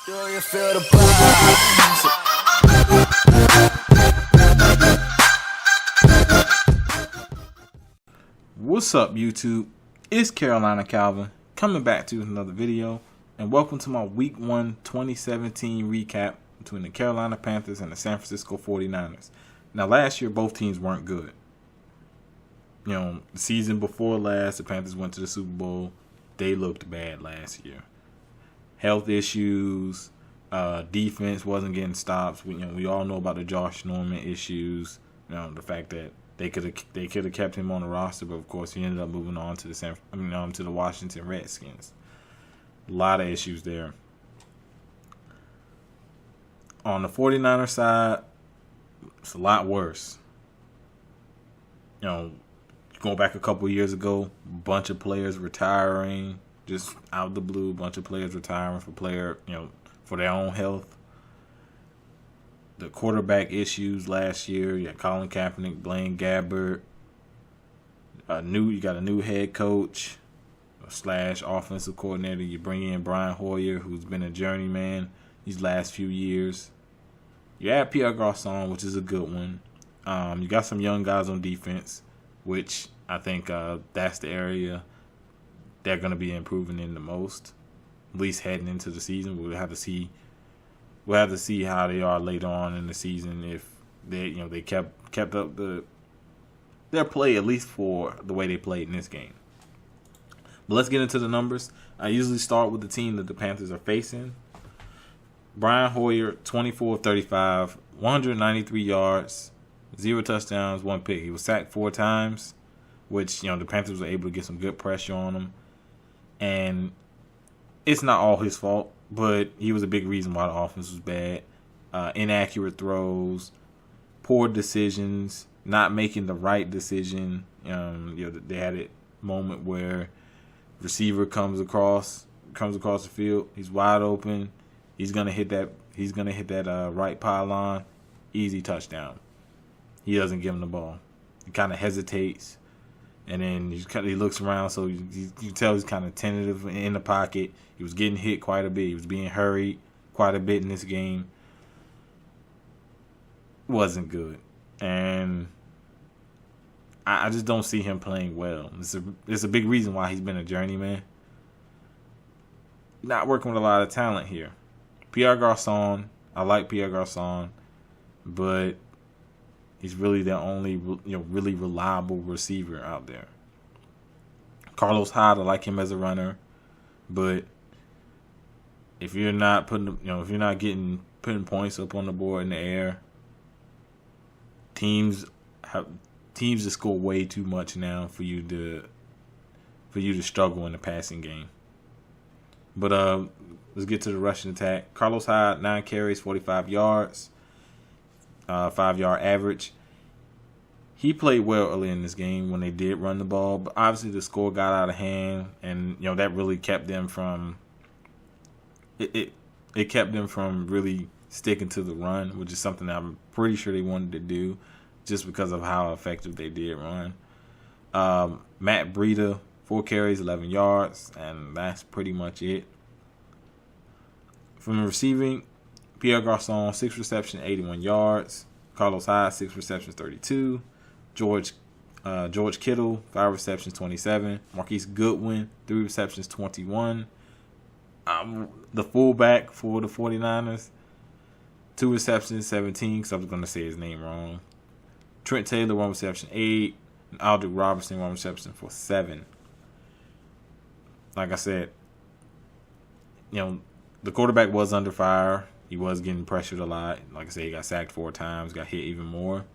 Do you feel the vibes? What's up, YouTube? It's Carolina Calvin coming back to another video, and welcome to my Week 1 2017 recap between the Carolina Panthers and the San Francisco 49ers. Now, last year, both teams weren't good. The season before last, the Panthers went to the Super Bowl. They looked bad last year. Health issues, defense wasn't getting stops. We all know about the Josh Norman issues. The fact that they could have kept him on the roster, but of course he ended up moving on to the Washington Redskins. A lot of issues there. On the 49ers side, it's a lot worse. Going back a couple years ago, a bunch of players retiring just out of the blue. A bunch of players retiring for their own health. The quarterback issues last year. You had Colin Kaepernick, Blaine Gabbert. You got a new head coach / offensive coordinator. You bring in Brian Hoyer, who's been a journeyman these last few years. You add Pierre Garçon, which is a good one. You got some young guys on defense, which I think that's the area they're going to be improving in the most, at least heading into the season. We'll have to see how they are later on in the season, if they kept up their play, at least for the way they played in this game. But let's get into the numbers. I usually start with the team that the Panthers are facing. Brian Hoyer, 24 of 35, 193 yards, 0 touchdowns, 1 pick. He was sacked 4 times, which the Panthers were able to get some good pressure on him. And it's not all his fault, but he was a big reason why the offense was bad. Inaccurate throws, poor decisions, not making the right decision. They had a moment where receiver comes across the field. He's wide open. He's gonna hit that right pylon. Easy touchdown. He doesn't give him the ball. He kind of hesitates. And then he looks around, so you can tell he's kind of tentative in the pocket. He was getting hit quite a bit. He was being hurried quite a bit in this game. Wasn't good. And I just don't see him playing well. It's a big reason why he's been a journeyman. Not working with a lot of talent here. Pierre Garçon, I like Pierre Garçon, but he's really the only really reliable receiver out there. Carlos Hyde, I like him as a runner, but if you're not putting points up on the board in the air, teams just score way too much now for you to struggle in the passing game. But let's get to the rushing attack. Carlos Hyde, 9 carries, 45 yards. 5-yard average. He played well early in this game when they did run the ball, but obviously the score got out of hand, and that really kept them from it kept them from really sticking to the run, which is something that I'm pretty sure they wanted to do, just because of how effective they did run. Matt Breida, 4 carries, 11 yards, and that's pretty much it. From the receiving, Pierre Garçon, 6 receptions, 81 yards. Carlos Hyde, 6 receptions, 32. George Kittle, 5 receptions, 27. Marquise Goodwin, 3 receptions, 21. The fullback for the 49ers, 2 receptions, 17, because I was going to say his name wrong. Trent Taylor, 1 reception, 8. And Aldrick Robertson, 1 reception for 7. Like I said, the quarterback was under fire. He was getting pressured a lot. Like I said, he got sacked 4 times, got hit even more.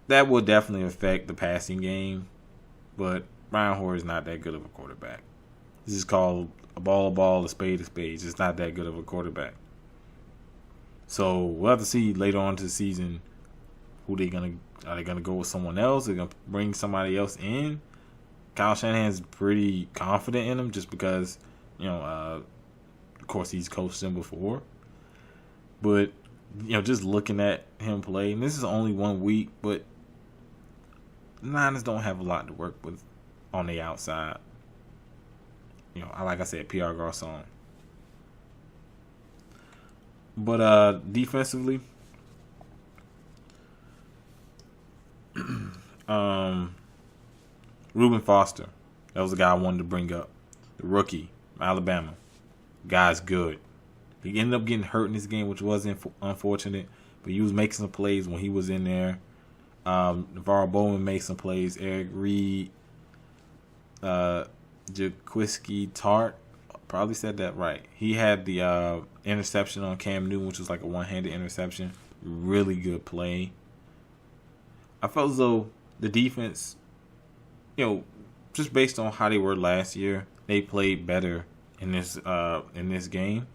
That will definitely affect the passing game, but Brian Hoyer is not that good of a quarterback. This is called a ball, a spade, a spade. He's just not that good of a quarterback. So we'll have to see later on to the season are they gonna go with someone else? They're gonna bring somebody else in. Kyle Shanahan's pretty confident in him just because of course he's coached him before. But just looking at him play, and this is only 1 week, but the Niners don't have a lot to work with on the outside. Like I said, Pierre Garçon. But defensively, Reuben Foster, that was the guy I wanted to bring up. The rookie, Alabama. Guy's good. He ended up getting hurt in this game, which was unfortunate, but he was making some plays when he was in there. Navarro Bowman made some plays. Eric Reed, Jaquiski Tart, probably said that right. He had the interception on Cam Newton, which was like a one-handed interception. Really good play. I felt as though the defense, just based on how they were last year, they played better in this game,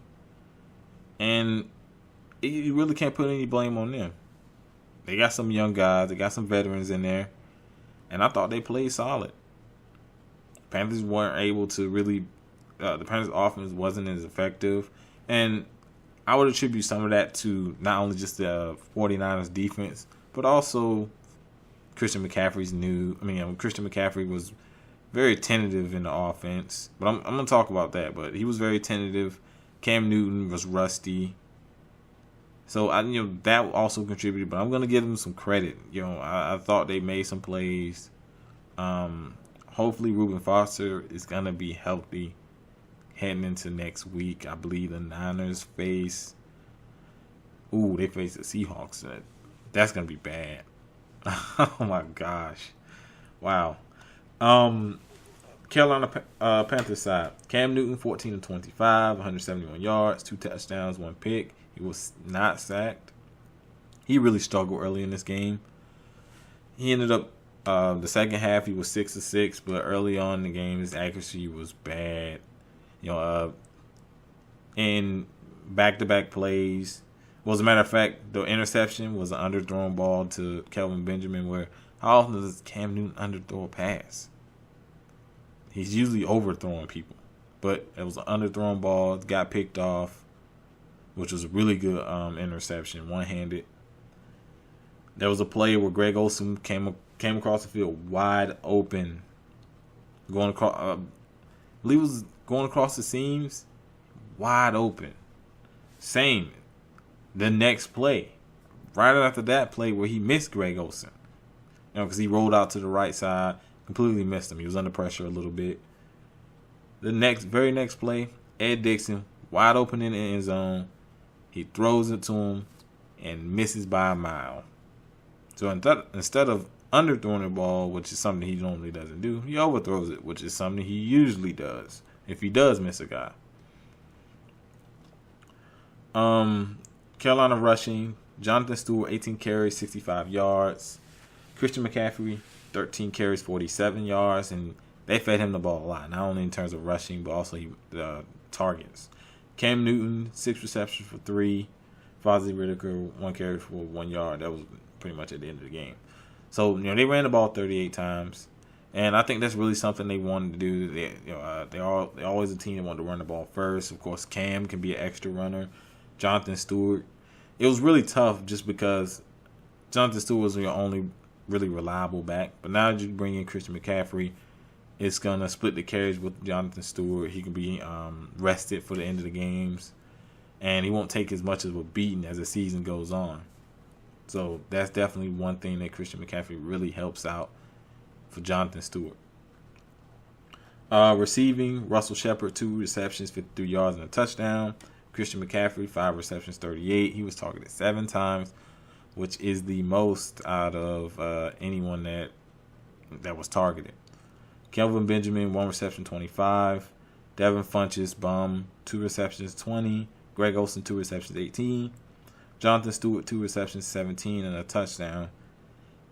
and you really can't put any blame on them. They got some young guys, they got some veterans in there, and I thought they played solid. Panthers weren't able to really. The Panthers' offense wasn't as effective, and I would attribute some of that to not only just the 49ers defense, but also Christian McCaffrey's Christian McCaffrey was very tentative in the offense, but I'm going to talk about that. But he was very tentative. Cam Newton was rusty. So, that also contributed, but I'm going to give them some credit. I thought they made some plays. Hopefully Reuben Foster is going to be healthy heading into next week. I believe the Niners face the Seahawks. That's going to be bad. Oh, my gosh. Wow. Carolina Panthers side. Cam Newton, 14 of 25, 171 yards, 2 touchdowns, 1 pick. He was not sacked. He really struggled early in this game. He ended up the second half, he was 6 of 6, but early on in the game, his accuracy was bad. In back-to-back plays. Well, as a matter of fact, the interception was an underthrown ball to Kelvin Benjamin, where how often does Cam Newton underthrow a pass? He's usually overthrowing people. But it was an underthrown ball, got picked off, which was a really good interception, one-handed. There was a play where Greg Olsen came across the field wide open, going across. I believe it was going across the seams, wide open. Same. The next play, right after that play where he missed Greg Olsen, because he rolled out to the right side, completely missed him. He was under pressure a little bit. The very next play, Ed Dixon, wide open in the end zone. He throws it to him and misses by a mile. So instead of underthrowing the ball, which is something he normally doesn't do, he overthrows it, which is something he usually does if he does miss a guy. Carolina rushing, Jonathan Stewart, 18 carries, 65 yards. Christian McCaffrey, 13 carries, 47 yards, and they fed him the ball a lot, not only in terms of rushing, but also targets. Cam Newton, 6 receptions for 3. Fozzie Whitaker, 1 carry for 1 yard. That was pretty much at the end of the game. So, they ran the ball 38 times, and I think that's really something they wanted to do. They're always a team that wanted to run the ball first. Of course, Cam can be an extra runner. Jonathan Stewart. It was really tough just because Jonathan Stewart was your only really reliable back. But now that you bring in Christian McCaffrey, it's going to split the carries with Jonathan Stewart. He can be rested for the end of the games. And he won't take as much of a beating as the season goes on. So that's definitely one thing that Christian McCaffrey really helps out for Jonathan Stewart. Receiving, Russell Shepard, 2 receptions, 53 yards and a touchdown. Christian McCaffrey, 5 receptions, 38. He was targeted 7 times, which is the most out of anyone that was targeted. Kelvin Benjamin, 1 reception, 25. Devin Funchess, 2 receptions, 20. Greg Olsen, 2 receptions, 18. Jonathan Stewart, 2 receptions, 17, and a touchdown.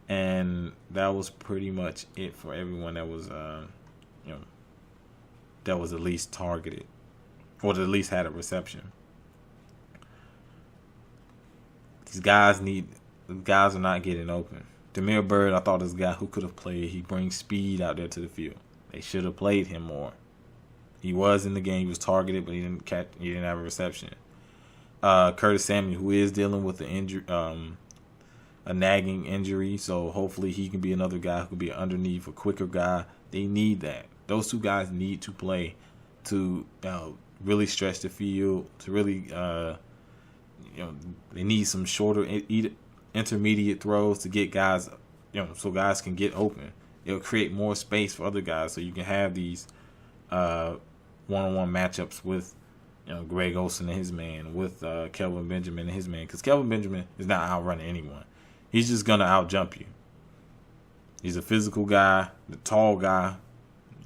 And that was pretty much it for everyone that was, that was at least targeted, or that at least had a reception. These guys are not getting open. Demir Bird, I thought this guy who could have played. He brings speed out there to the field. They should have played him more. He was in the game. He was targeted, but he didn't have a reception. Curtis Samuel, who is dealing with a nagging injury, so hopefully he can be another guy who can be an underneath, a quicker guy. They need that. Those 2 guys need to play to really stretch the field, to really they need some shorter intermediate throws to get guys, so guys can get open. It'll create more space for other guys, so you can have these one-on-one matchups with Greg Olsen and his man, with Kelvin Benjamin and his man, because Kelvin Benjamin is not outrunning anyone. He's just gonna outjump you. He's a physical guy, the tall guy.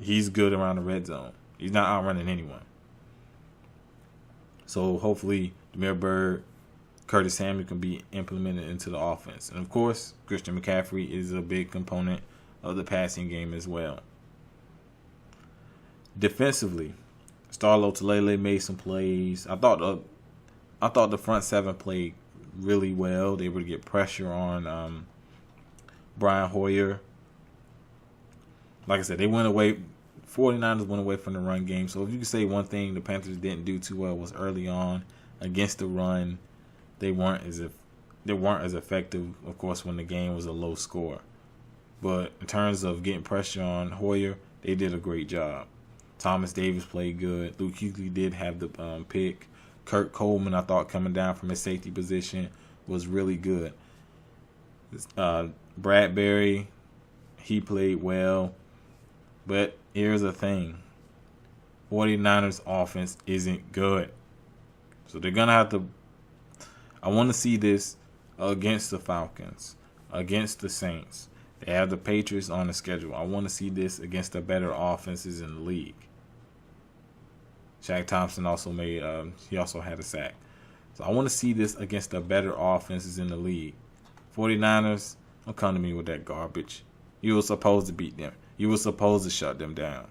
He's good around the red zone. He's not outrunning anyone. So hopefully, Damiere Byrd, Curtis Samuel can be implemented into the offense. And of course, Christian McCaffrey is a big component of the passing game as well. Defensively, Starlo Tulele made some plays. I thought the front seven played really well. They were able to get pressure on Brian Hoyer. Like I said, they went away. 49ers went away from the run game. So if you could say one thing the Panthers didn't do too well was early on against the run, they weren't as effective, of course, when the game was a low score. But in terms of getting pressure on Hoyer, they did a great job. Thomas Davis played good. Luke Kuechly did have the pick. Kurt Coleman, I thought, coming down from his safety position was really good. Bradbury, he played well. But here's the thing. 49ers offense isn't good. So they're going to have to... I want to see this against the Falcons, against the Saints. They have the Patriots on the schedule. I want to see this against the better offenses in the league. Shaq Thompson also he also had a sack. So I want to see this against the better offenses in the league. 49ers, don't come to me with that garbage. You were supposed to beat them. You were supposed to shut them down.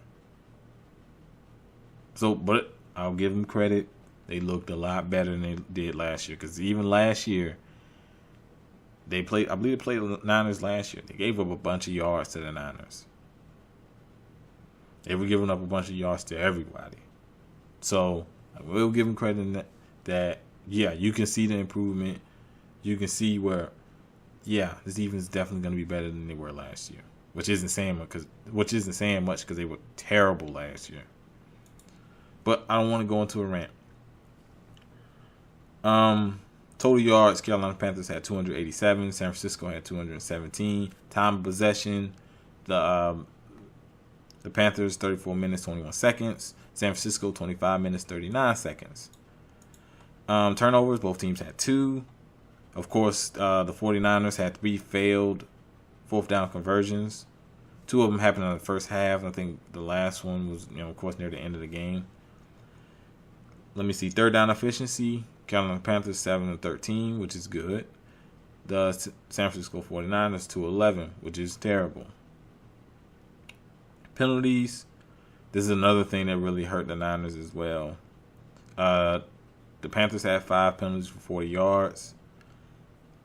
So, but I'll give them credit. They looked a lot better than they did last year. Because even last year, I believe they played the Niners last year. They gave up a bunch of yards to the Niners. They were giving up a bunch of yards to everybody. So, I will give them credit in that, yeah, you can see the improvement. You can see where, yeah, this defense is definitely going to be better than they were last year. Which isn't saying much because they were terrible last year. But I don't want to go into a rant. Total yards, Carolina Panthers had 287. San Francisco had 217. Time of possession, the Panthers 34 minutes 21 seconds. San Francisco 25 minutes 39 seconds. Turnovers, both teams had 2. Of course, the 49ers had 3 failed fourth down conversions. 2 of them happened in the first half. I think the last one was, of course, near the end of the game. Let me see. Third down efficiency, Carolina Panthers 7-13, which is good. The San Francisco 49ers 2-11, which is terrible. Penalties. This is another thing that really hurt the Niners as well. The Panthers had 5 penalties for 40 yards.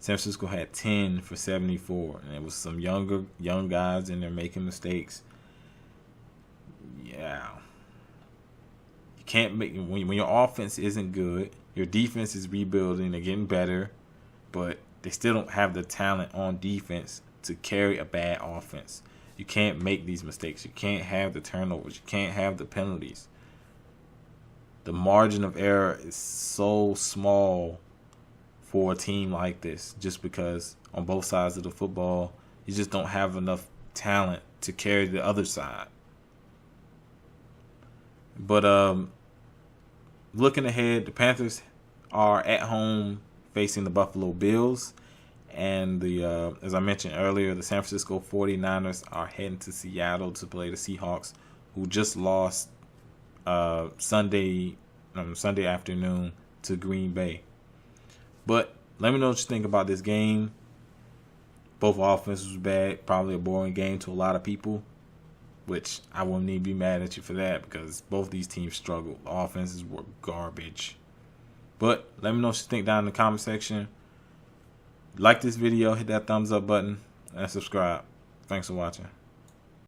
San Francisco had 10 for 74, and it was some young guys in there making mistakes. Yeah, you can't make when your offense isn't good. Your defense is rebuilding, they're getting better, but they still don't have the talent on defense to carry a bad offense. You can't make these mistakes. You can't have the turnovers. You can't have the penalties. The margin of error is so small for a team like this, just because on both sides of the football, you just don't have enough talent to carry the other side. But looking ahead, the Panthers are at home facing the Buffalo Bills, and as I mentioned earlier, the San Francisco 49ers are heading to Seattle to play the Seahawks, who just lost Sunday afternoon to Green Bay. But let me know what you think about this game. Both offenses was bad. Probably a boring game to a lot of people, which I wouldn't even be mad at you for that because both these teams struggled. The offenses were garbage. But let me know what you think down in the comment section. Like this video, hit that thumbs up button, and subscribe. Thanks for watching.